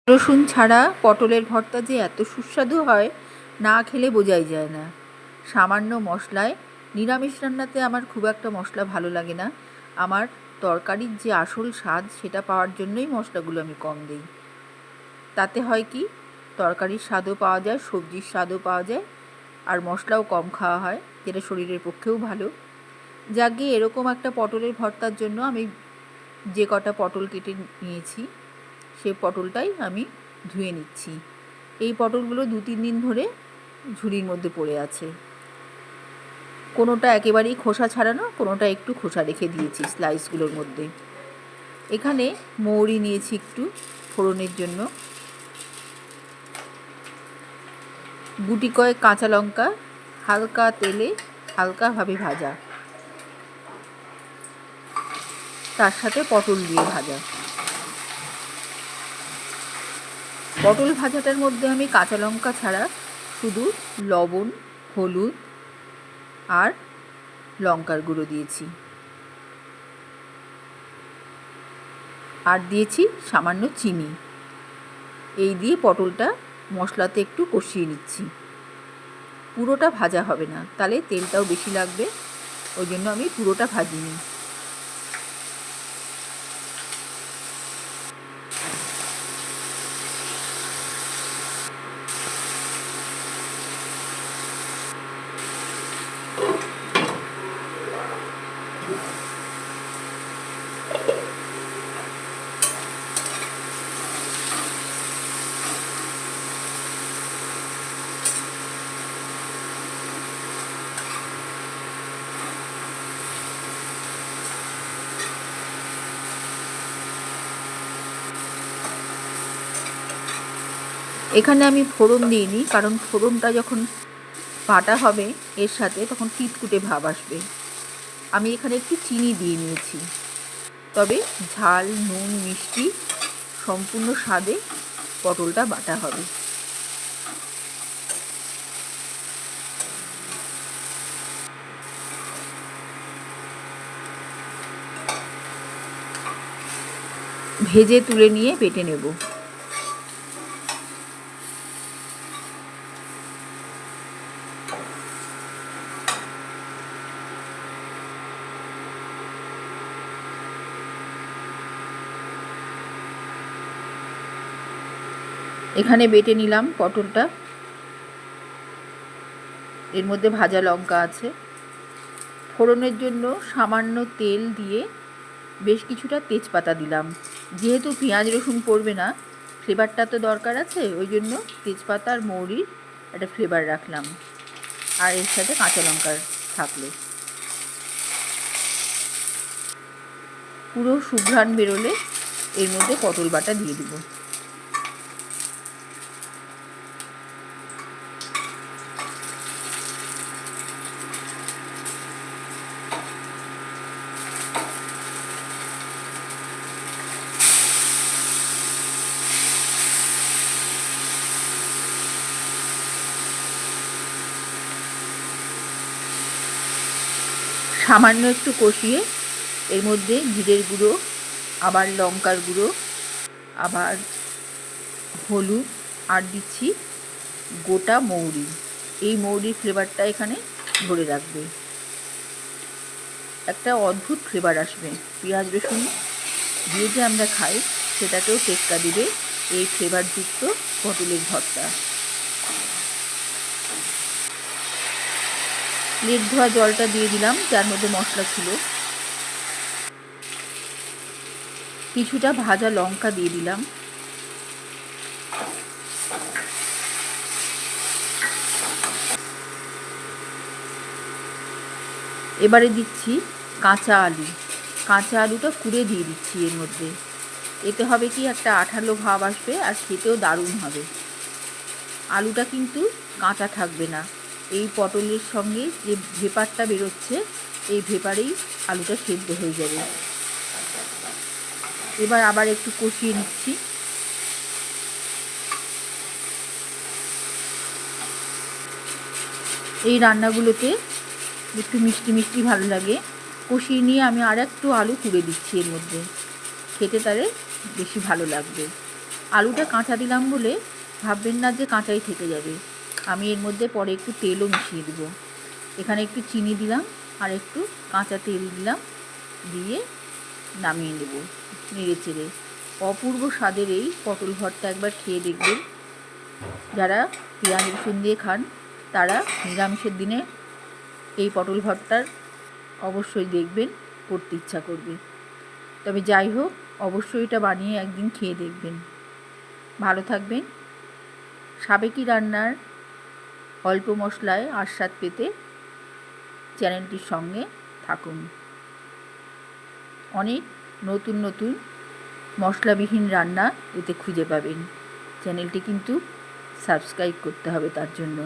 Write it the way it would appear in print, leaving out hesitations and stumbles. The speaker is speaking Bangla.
রসুন ছাড়া পটলের ভর্তা যে এত সুস্বাদু হয় না খেলে বোঝাই যায় না। সামান্য মশলায় নিরামিষ রান্নাতে আমার খুব একটা মশলা ভালো লাগে না। আমার তরকারির যে আসল স্বাদ সেটা পাওয়ার জন্যই মশলাগুলো আমি কম দিই। তাতে হয় কি, তরকারির স্বাদও পাওয়া যায়, সবজির স্বাদও পাওয়া যায়, আর মশলাও কম খাওয়া হয়, যেটা শরীরের পক্ষেও ভালো। যাকে এরকম একটা পটলের ভর্তার জন্য আমি যে কটা পটল কেটে নিয়েছি সেই পটলটাই আমি ধুয়ে নিচ্ছি। এই পটলগুলো 2-3 দিন ধরে ঝুড়ির মধ্যে পড়ে আছে। কোনোটা একেবারেই খোসা ছাড়ানো, কোনোটা একটু খোসা রেখে দিয়েছি স্লাইসগুলোর মধ্যে। এখানে মৌরি নিয়েছি একটু ফোড়নের জন্য, গুটি কয়েক কাঁচা লঙ্কা হালকা তেলে হালকাভাবে ভাজা, তার সাথে পটল দিয়ে ভাজা। পটল ভাজাটার মধ্যে আমি কাঁচা লঙ্কা ছাড়া শুধু লবণ, হলুদ আর লঙ্কার গুঁড়ো দিয়েছি, আর দিয়েছি সামান্য চিনি। এই দিয়ে পটলটা মশলাতে একটু কষিয়ে নিচ্ছি। পুরোটা ভাজা হবে না, তাহলে তেলটাও বেশি লাগবে, ওই জন্য আমি পুরোটা ভাজিনি। এখানে আমি ফোড়ন দিইনি, কারণ ফোড়নটা যখন বাটা হবে এর সাথে তখন তিতকুটে ভাব আসবে। আমি এখানে একটু চিনি দিয়ে নিয়েছি, তবে ঝাল, নুন, মিষ্টি সম্পূর্ণ স্বাদে পটলটা বাটা হবে। ভেজে তুলে নিয়ে বেটে নেব। এখানে বেটে নিলাম পটলটা, এর মধ্যে ভাজা লঙ্কা আছে। ফোড়নের জন্য সামান্য তেল দিয়ে বেশ কিছুটা তেজপাতা দিলাম। যেহেতু পেঁয়াজ রসুন পড়বে না, ফ্লেভারটা তো দরকার আছে, ওই জন্য তেজপাতা আর মৌরির একটা ফ্লেভার রাখলাম, আর এর সাথে কাঁচা লঙ্কার থাকলো। পুরো সুঘ্রাণ বেরোলে এর মধ্যে পটল বাটা দিয়ে দিব। সামান্য একটু কষিয়ে এর মধ্যে জিরের গুঁড়ো, আবার লঙ্কার গুঁড়ো, আবার হলুদ, আর দিচ্ছি গোটা মৌরি। এই মৌরির ফ্লেভারটা এখানে ধরে রাখবে, একটা অদ্ভুত ফ্লেভার আসবে। পেঁয়াজ রসুন দিয়ে যে আমরা খাই সেটাকেও টেক্কা দিবে এই ফ্লেভারযুক্ত পটলের ভর্তা। প্লেট ধোয়া জলটা দিয়ে দিলাম, যার মধ্যে মশলা ছিল। কিছুটা ভাজা লঙ্কা দিয়ে দিলাম। এবারে দিচ্ছি কাঁচা আলু। কাঁচা আলুটা কুড়ে দিয়ে দিচ্ছি এর মধ্যে। এতে হবে কি, একটা আঠালো ভাব আসবে আর খেতেও দারুণ হবে। আলুটা কিন্তু কাঁচা থাকবে না, এই পটলের সঙ্গে যে ভেপারটা বেরোচ্ছে এই ভেপারেই আলুটা সেদ্ধ হয়ে যাবে। এবার আবার একটু কষিয়ে নিচ্ছি। এই রান্নাগুলোতে একটু মিষ্টি মিষ্টি ভালো লাগে। কষিয়ে নিয়ে আমি আর একটু আলু তুলে দিচ্ছি এর মধ্যে, খেতে তারে বেশি ভালো লাগবে। আলুটা কাঁচা দিলাম বলে ভাববেন না যে কাঁচাই থেকে যাবে। আমি এর মধ্যে পরে একটু তেলও মিশিয়ে দেবো। এখানে একটু চিনি দিলাম আর একটু কাঁচা তেল দিলাম, দিয়ে নামিয়ে নেব নেড়ে চেড়ে। অপূর্ব স্বাদের এই পটল ভর্তা একবার খেয়ে দেখবেন। যারা পেঁয়াজ রসুন দিয়ে খান তারা নিরামিষের দিনে এই পটল ভর্তার অবশ্যই দেখবেন করতে ইচ্ছা করবে। তবে যাই হোক, অবশ্যই এটা বানিয়ে একদিন খেয়ে দেখবেন। ভালো থাকবেন। সাবেকি রান্নার অল্প মশলায় আস্বাদ পেতে চ্যানেলটির সঙ্গে থাকুন। অনেক নতুন নতুন মশলাবিহীন রান্না এতে খুঁজে পাবেন। চ্যানেলটি কিন্তু সাবস্ক্রাইব করতে হবে তার জন্য।